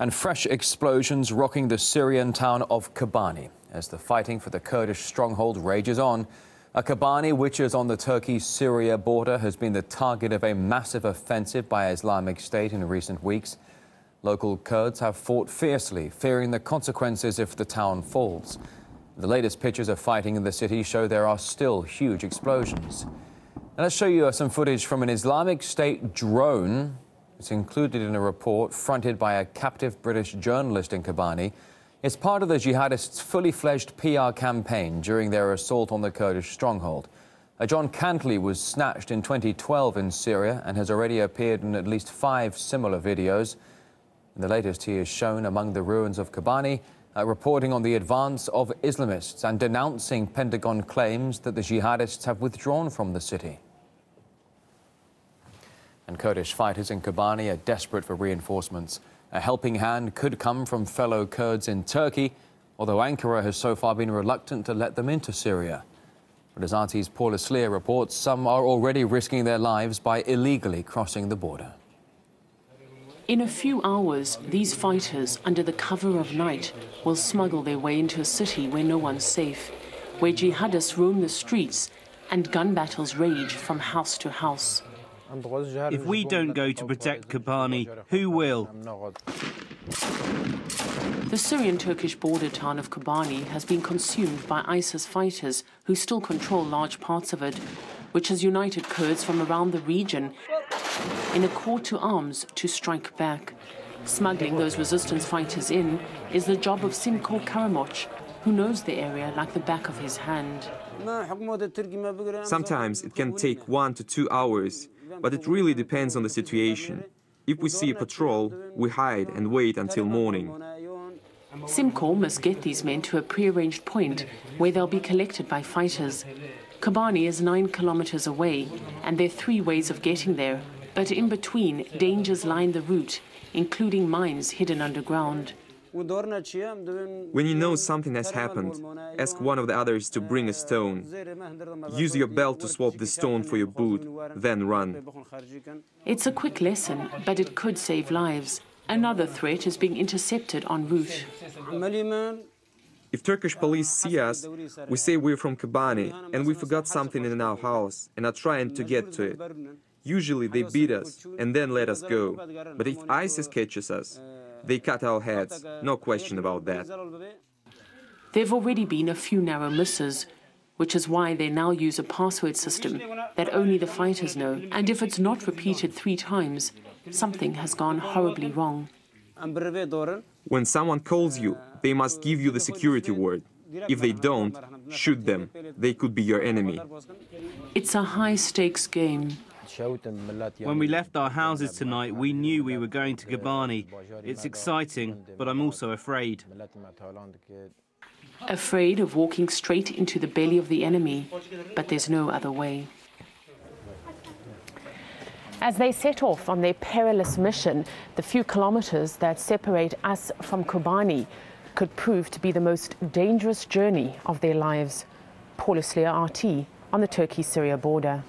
And fresh explosions rocking the Syrian town of Kobane as the fighting for the Kurdish stronghold rages on. Kobane, which is on the Turkey-Syria border, has been the target of a massive offensive by Islamic State in recent weeks. Local Kurds have fought fiercely, fearing the consequences if the town falls. The latest pictures of fighting in the city show there are still huge explosions. Now let's show you some footage from an Islamic State drone. It's included in a report fronted by a captive British journalist in Kobane. It's part of the jihadists' fully-fledged PR campaign during their assault on the Kurdish stronghold. John Cantley was snatched in 2012 in Syria and has already appeared in at least 5 similar videos. In the latest, he is shown among the ruins of Kobane, reporting on the advance of Islamists and denouncing Pentagon claims that the jihadists have withdrawn from the city. And Kurdish fighters in Kobane are desperate for reinforcements. A helping hand could come from fellow Kurds in Turkey, although Ankara has so far been reluctant to let them into Syria. But as RT's Paula Sleer reports, some are already risking their lives by illegally crossing the border. In a few hours, these fighters, under the cover of night, will smuggle their way into a city where no one's safe, where jihadists roam the streets and gun battles rage from house to house. If we don't go to protect Kobane, who will? The Syrian-Turkish border town of Kobane has been consumed by ISIS fighters who still control large parts of it, which has united Kurds from around the region in a call to arms to strike back. Smuggling those resistance fighters in is the job of Simko Karamoch, who knows the area like the back of his hand. Sometimes it can take 1 to 2 hours, but it really depends on the situation. If we see a patrol, we hide and wait until morning. Simko must get these men to a pre-arranged point where they'll be collected by fighters. Kobane is 9 kilometers away, and there are 3 ways of getting there. But in between, dangers line the route, including mines hidden underground. When you know something has happened, ask one of the others to bring a stone. Use your belt to swap the stone for your boot, then run. It's a quick lesson, but it could save lives. Another threat is being intercepted en route. If Turkish police see us, we say we're from Kobane and we forgot something in our house and are trying to get to it. Usually they beat us and then let us go. But if ISIS catches us, they cut our heads, no question about that. There have already been a few narrow misses, which is why they now use a password system that only the fighters know. And if it's not repeated 3 times, something has gone horribly wrong. When someone calls you, they must give you the security word. If they don't, shoot them. They could be your enemy. It's a high-stakes game. When we left our houses tonight, we knew we were going to Kobane. It's exciting, but I'm also afraid. Afraid of walking straight into the belly of the enemy, but there's no other way. As they set off on their perilous mission, the few kilometers that separate us from Kobane could prove to be the most dangerous journey of their lives. Paula Sleer, RT, on the Turkey-Syria border.